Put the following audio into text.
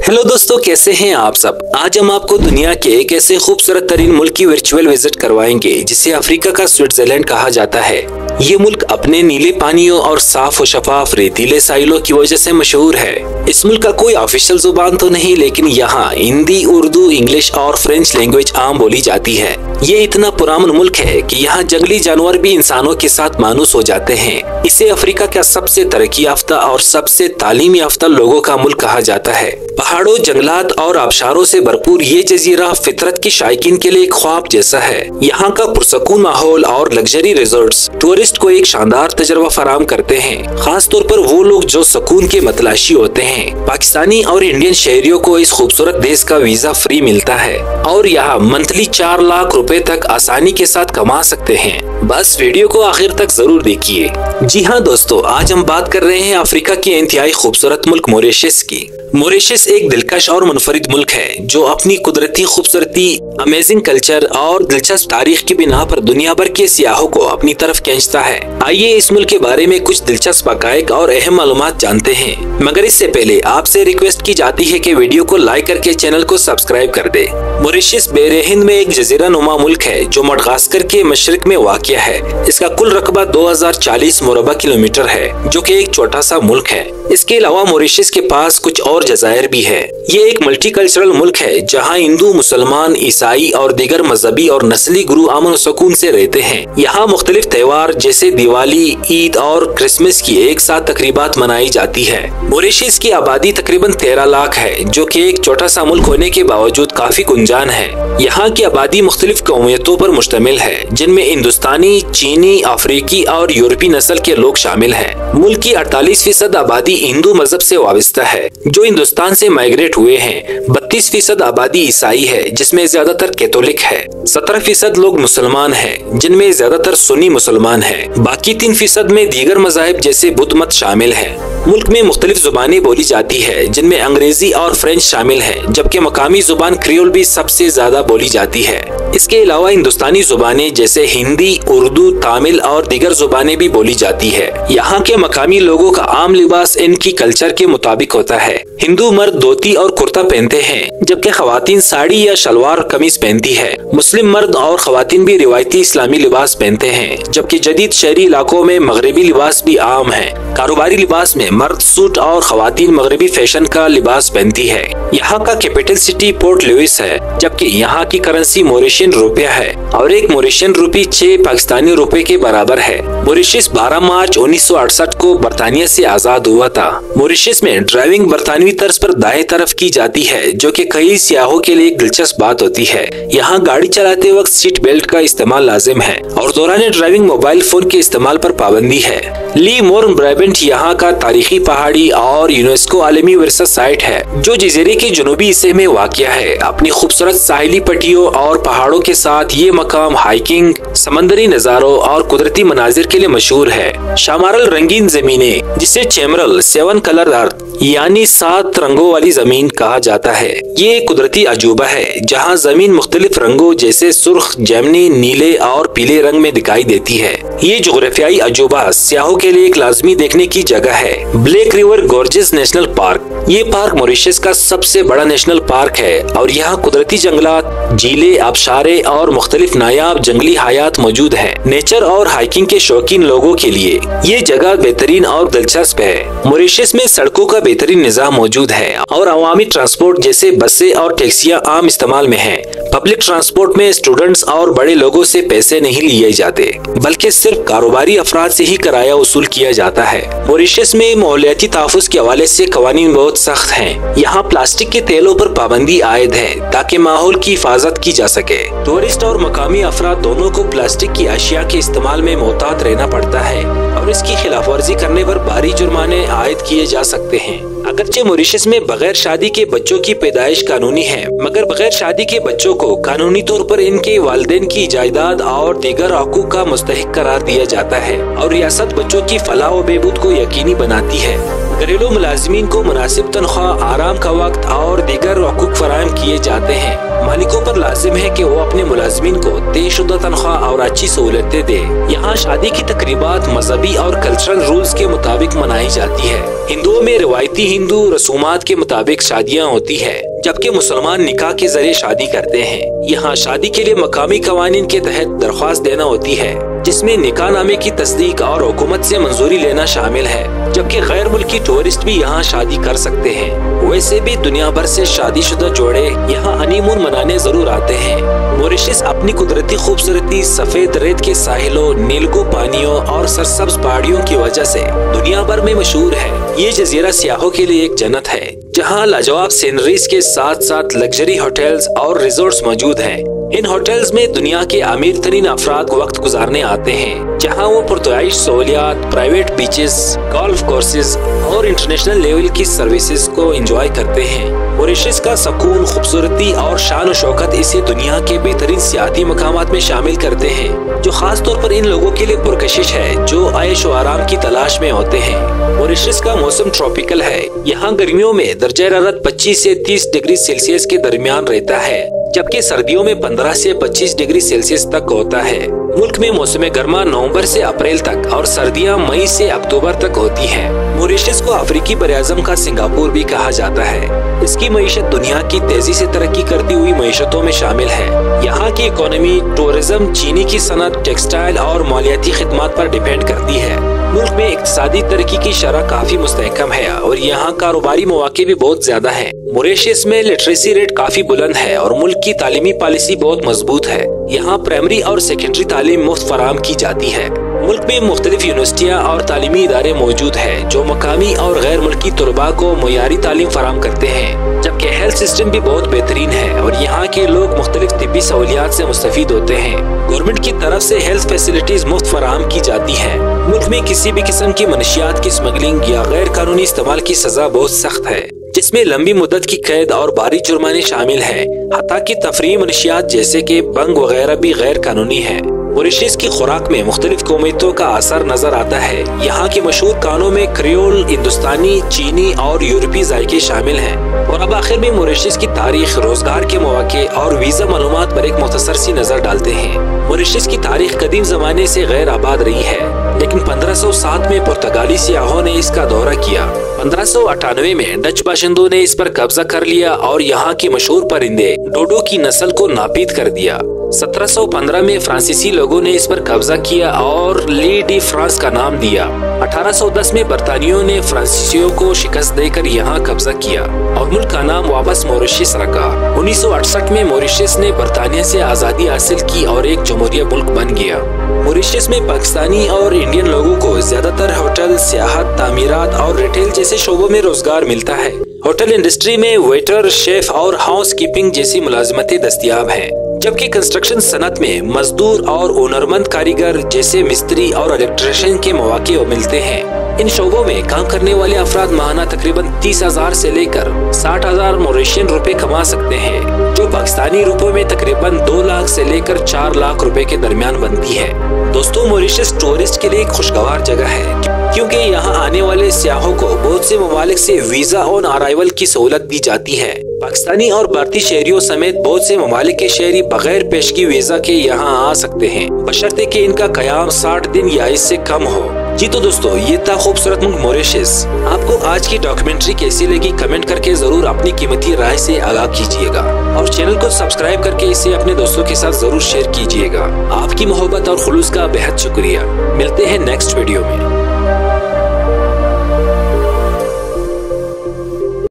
Hello दोस्तों, कैसे हैं आप सब। आज हम आपको दुनिया के एक ऐसे खूबसूरत तरीन मुल्क की वर्चुअल विजिट करवाएंगे जिसे अफ्रीका का स्विट्जरलैंड कहा जाता है। ये मुल्क अपने नीले पानियों और साफ और शफाफ रेतीले साहिलों की वजह से मशहूर है। इस मुल्क का कोई ऑफिशियल जुबान तो नहीं, लेकिन यहाँ हिंदी, उर्दू, इंग्लिश और फ्रेंच लैंग्वेज आम बोली जाती है। ये इतना पुराना मुल्क है कि यहाँ जंगली जानवर भी इंसानों के साथ मानूस हो जाते हैं। इसे अफ्रीका का सबसे तरक्की याफ्ता और सबसे तालीम याफ्ता लोगों का मुल्क कहा जाता है। पहाड़ों, जंगलात और आबशारों से भरपूर ये जजीरा फितरत के शायकीन के लिए एक ख्वाब जैसा है। यहाँ का पुरसकून माहौल और लग्जरी रिजॉर्ट्स टूरिस्ट को एक शानदार तजर्बा फराहम करते हैं, खास तौर पर वो लोग जो सुकून के मतलाशी होते हैं। पाकिस्तानी और इंडियन शहरियों को इस खूबसूरत देश का वीजा फ्री मिलता है और यहाँ मंथली 4 लाख रुपए तक आसानी के साथ कमा सकते हैं। बस वीडियो को आखिर तक जरूर देखिए। जी हाँ दोस्तों, आज हम बात कर रहे हैं अफ्रीका के इंतहाई खूबसूरत मुल्क मॉरिशस की। मॉरिशस एक दिलकश और मुनफरिद मुल्क है जो अपनी कुदरती खूबसूरती, अमेजिंग कल्चर और दिलचस्प तारीख की बिना पर दुनिया भर के सियाहों को अपनी तरफ खींचता है। आइए इस मुल्क के बारे में कुछ दिलचस्प हक़ाइक़ और अहम मालूमात जानते हैं, मगर इससे पहले आपसे रिक्वेस्ट की जाती है कि वीडियो को लाइक करके चैनल को सब्सक्राइब कर दे। मॉरिशस बहरे हिंद में एक जजीरा नुमा मुल्क है जो मडगास्कर के मशरक में वाक़िया है। इसका कुल रकबा 2040 मुरबा किलोमीटर है, जो कि एक छोटा सा मुल्क है। इसके अलावा मॉरिशस के पास कुछ और जज़ायर भी है। ये एक मल्टीकल्चरल मुल्क है जहाँ हिंदू, मुसलमान, ईसाई और दीगर मजहबी और नस्ली गुरु अमन और सुकून से रहते हैं। यहाँ मुख्तलिफ त्योहार जैसे दिवाली, ईद और क्रिसमस की एक साथ तकरीबात मनाई जाती है। मॉरिशस की आबादी तकरीबन 13 लाख है, जो कि एक छोटा सा मुल्क होने के बावजूद काफी गुंजान है। यहाँ की आबादी मुख्तलिफ कौमियतों पर मुश्तमिल है, जिनमें हिंदुस्तानी, चीनी, अफ्रीकी और यूरोपी नस्ल के लोग शामिल हैं। मुल्क की 48% आबादी हिंदू मजहब से वाबस्ता है, जो हिंदुस्तान से माइग्रेट हुए हैं। 32% आबादी ईसाई है, जिसमें ज्यादातर कैथोलिक है। 17% लोग मुसलमान हैं, जिनमें ज्यादातर सुन्नी मुसलमान हैं। बाकी 3% में दीगर मज़ाहिब जैसे बुद्ध मत शामिल है। मुल्क में मुख्तलिफ जुबानें बोली जाती है, जिनमें अंग्रेजी और फ्रेंच शामिल है, जबकि मकामी जुबान क्रियोल भी सबसे ज्यादा बोली जाती है। इसके अलावा हिंदुस्तानी जुबानें जैसे हिंदी, उर्दू, तमिल और दीगर जुबानें भी बोली जाती है। यहाँ के मकामी लोगों का आम लिबास इनकी कल्चर के मुताबिक होता है। हिंदू मर्द धोती और कुर्ता पहनते हैं, जबकि खवातीन साड़ी या शलवार कमीज पहनती है। मुस्लिम मर्द और खवातीन भी रिवायती इस्लामी लिबास पहनते हैं, जबकि जदीद शहरी इलाकों में मगरबी लिबास भी आम है। कारोबारी लिबास में मर्द सूट और खवातीन मगरबी फैशन का लिबास पहनती है। यहाँ का कैपिटल सिटी पोर्ट लुइस है, जबकि यहाँ की करेंसी मॉरिशियन रुपया है और एक मॉरिशियन रूपी 6 पाकिस्तानी रुपए के बराबर है। मॉरिशस 12 मार्च 1968 को बरतानिया से आजाद हुआ था। मॉरिशस में ड्राइविंग बरतानवी तर्ज पर दाएं तरफ की जाती है, जो कि कई सियाहों के लिए एक दिलचस्प बात होती है। यहाँ गाड़ी चलाते वक्त सीट बेल्ट का इस्तेमाल लाजिम है और दौरान ड्राइविंग मोबाइल फोन के इस्तेमाल पर पाबंदी है। ली मोर्न ब्राबेंट यहाँ का तारीखी पहाड़ी और यूनेस्को आलमी विरसा साइट है, जो जजीरे के जनूबी हिस्से में वाक़िया है। अपनी खूबसूरत साहिली पट्टियों और पहाड़ों के साथ ये मकाम हाइकिंग, समंदरी नज़ारों और कुदरती मनाजिर के लिए मशहूर है। शामारल रंगीन जमीनें, जिसे चेमरल 7 कलर अर्थ यानी 7 रंगों वाली जमीन कहा जाता है, ये एक कुदरती अजूबा है जहाँ जमीन मुख्तलिफ रंगों जैसे सुर्ख, जैमनी, नीले और पीले रंग में दिखाई देती है। ये जोग्राफियाई अजूबा सियाहों के लिए एक लाजमी देखने की जगह है। Black river gorges national park, ये पार्क मॉरिशस का सबसे बड़ा नेशनल पार्क है और यहाँ कुदरती जंगलात, झीलें, आबशारें और मुख्तलिफ नायाब जंगली हयात मौजूद है। नेचर और हाइकिंग के शौकीन लोगों के लिए ये जगह बेहतरीन और दिलचस्प है। मॉरिशस में सड़कों का बेहतरीन निजाम मौजूद है और अवामी ट्रांसपोर्ट जैसे बसें और टैक्सियां आम इस्तेमाल में हैं। पब्लिक ट्रांसपोर्ट में स्टूडेंट्स और बड़े लोगों से पैसे नहीं लिए जाते, बल्कि सिर्फ कारोबारी अफराद से ही किराया वसूल किया जाता है। मॉरिशस में माहौलियाती तहफ़्फ़ुज़ के हवाले से कवानीन बहुत सख्त हैं। यहाँ प्लास्टिक के तेलों पर पाबंदी आयद है ताकि माहौल की हिफाजत की जा सके। टूरिस्ट और मकामी अफराद दोनों को प्लास्टिक की अशिया के इस्तेमाल में मोहतात रहना पड़ता है और इसकी खिलाफ वर्जी करने पर भारी जुर्माने आयद किए जा सकते हैं। अगरचे मॉरिशस में बगैर शादी के बच्चों की पैदाइश कानूनी है, मगर बगैर शादी के बच्चों को कानूनी तौर पर इनके वालिदैन की जायदाद और दीगर हकूक का मुस्तहिक करार दिया जाता है और रियासत बच्चों की फलाह व बहबूद को यकीनी बनाती है। घरेलू मुलाजिमीन को मुनासिब तनख्वाह, आराम का वक्त और दीगर हकूक फराहम किए जाते हैं। मालिकों पर लाजिम है कि वो अपने मुलाजिमीन को तयशुदा तनख्वाह और अच्छी सहूलतें दे। यहाँ शादी की तकरीबात मजहबी और कल्चरल रूल्स के मुताबिक मनाई जाती है। हिंदुओं में रिवायती हिंदू रसूमात के मुताबिक शादियाँ होती है, जबकि मुसलमान निकाह के जरिए शादी करते हैं। यहाँ शादी के लिए मकामी कवानीन के तहत दरख्वास्त देना होती है, जिसमें निकाह नामे की तस्दीक और हुकूमत से मंजूरी लेना शामिल है, जबकि गैर मुल्की टूरिस्ट भी यहाँ शादी कर सकते हैं। वैसे भी दुनिया भर से शादीशुदा जोड़े यहाँ हनीमून मनाने जरूर आते हैं। मॉरिशस अपनी कुदरती खूबसूरती, सफेद रेत के साहिलों, नीलगो पानियों और सरसब्ज पहाड़ियों की वजह से दुनिया भर में मशहूर है। ये जजीरा सियाहों के लिए एक जन्नत है, जहाँ लाजवाब सीनरीज के साथ साथ लग्जरी होटल्स और रिजॉर्ट्स मौजूद हैं। इन होटल्स में दुनिया के अमीर तरीन अफराद वक्त गुजारने आते हैं, जहां वो पुरतगाइश सहूलियात, प्राइवेट बीचेस, गोल्फ कोर्सेज और इंटरनेशनल लेवल की सर्विसेज को एंजॉय करते हैं। मॉरिशस का सुकून, खूबसूरती और शान और शौकत इसे दुनिया के बेहतरीन सियाती मकामात में शामिल करते हैं, जो खास तौर पर इन लोगों के लिए पुरकशिश है जो ऐश व आराम की तलाश में होते हैं। मॉरिशस का मौसम ट्रॉपिकल है। यहाँ गर्मियों में दर्जा हरारत 25 से 30 डिग्री सेल्सियस के दरमियान रहता है, जबकि सर्दियों में 15 से 25 डिग्री सेल्सियस तक होता है। मुल्क में मौसम गर्मा नवंबर से अप्रैल तक और सर्दियां मई से अक्टूबर तक होती हैं। मॉरिशस को अफ्रीकी बरआज़म का सिंगापुर भी कहा जाता है। इसकी मईशत दुनिया की तेजी से तरक्की करती हुई मईशतों में शामिल है। यहाँ की इकोनॉमी टूरिज्म, चीनी की सनत, टेक्सटाइल और मालियाती खिदमात पर डिपेंड करती है। मुल्क में इक्तिसादी तरक्की की शरह काफी मुस्तहकम है और यहाँ कारोबारी मौके भी बहुत ज्यादा हैं। मॉरिशस में लिटरेसी रेट काफी बुलंद है और मुल्क की तालीमी पॉलिसी बहुत मजबूत है। यहाँ प्राइमरी और सेकेंडरी तालीम मुफ्त फराहम की जाती है। मुल्क में मुख्तलिफ यूनिवर्सिटियाँ और तालीमी इदारे मौजूद हैं, जो मकामी और गैर मुल्की तलबा को मुयारी तालीम फराहम करते हैं, जबकि हेल्थ सिस्टम भी बहुत बेहतरीन है और यहाँ के लोग मुख्तलिफ तिब्बी सहूलियात से मुस्तफीद होते हैं। गवर्नमेंट की तरफ से हेल्थ फैसिलिटीज मुफ्त फराहम की जाती है। मुल्क में किसी भी किस्म की मनशियात की स्मगलिंग या गैर कानूनी इस्तेमाल की सजा बहुत सख्त है, जिसमें लंबी मुद्दत की कैद और भारी जुर्माने शामिल है। हत्ता की तफरीही मनशियात जैसे कि बंग वगैरह भी गैर कानूनी है। मॉरिशस की खुराक में मुख्तलिफ कौमियतों का असर नजर आता है। यहाँ की मशहूर खानों में क्रियोल, हिंदुस्तानी, चीनी और यूरोपीय जायके शामिल हैं। और अब आखिर में मॉरिशस की तारीख, रोजगार के मौके और वीजा मालूमात पर एक मुख्तसर सी नजर डालते हैं। मॉरिशस की तारीख कदीम जमाने से गैर आबाद रही है, लेकिन 1507 में पुर्तगाली सियाहों ने इसका दौरा किया। 1598 में डच बाशिंदों ने इस पर कब्जा कर लिया और यहाँ के मशहूर परिंदे डोडो की नस्ल को नापीद कर दिया। 1715 में फ्रांसीसी लोगों ने इस पर कब्जा किया और ली डी फ्रांस का नाम दिया। 1810 में बरतानियों ने फ्रांसीसियों को शिकस्त देकर यहाँ कब्जा किया और मुल्क का नाम वापस मॉरिशस रखा। 1968 में मॉरिशस ने बरतानिया से आज़ादी हासिल की और एक जमहूरिया मुल्क बन गया। मॉरिशस में पाकिस्तानी और इंडियन लोगों को ज्यादातर होटल, सियाहत, तामीरात और रिटेल जैसे शोबों में रोजगार मिलता है। होटल इंडस्ट्री में वेटर, शेफ और हाउस कीपिंग जैसी मुलाजमतें दस्तियाब हैं, जबकि कंस्ट्रक्शन सनत में मजदूर और हुनरमंद कारीगर जैसे मिस्त्री और इलेक्ट्रिशियन के मौके मिलते हैं। इन शोबों में काम करने वाले अफराद माहाना तकरीबन 30,000 से लेकर 60,000 मॉरिशियन रुपए कमा सकते हैं, जो पाकिस्तानी रुपयों में तकरीबन 2 लाख से लेकर 4 लाख रुपए के दरमियान बनती है। दोस्तों, मॉरिशस टूरिस्ट के लिए एक खुशगवार जगह है, क्योंकि यहाँ आने वाले सियाहों को बहुत से ममालिक से वीजा ऑन अराइवल की सहूलत दी जाती है। पाकिस्तानी और भारतीय शहरियों समेत बहुत से ममालिक के शहरी बगैर पेशगी वीजा के यहाँ आ सकते हैं, बशर्ते कि इनका कयाम 60 दिन या इससे कम हो। जी तो दोस्तों, ये था खूबसूरत मुल्क मॉरिशस। आपको आज की डॉक्यूमेंट्री कैसी लगी कमेंट करके जरूर अपनी कीमती राय से आगाह कीजिएगा और चैनल को सब्सक्राइब करके इसे अपने दोस्तों के साथ जरूर शेयर कीजिएगा। आपकी मोहब्बत और खुलूस का बेहद शुक्रिया। मिलते हैं नेक्स्ट वीडियो में।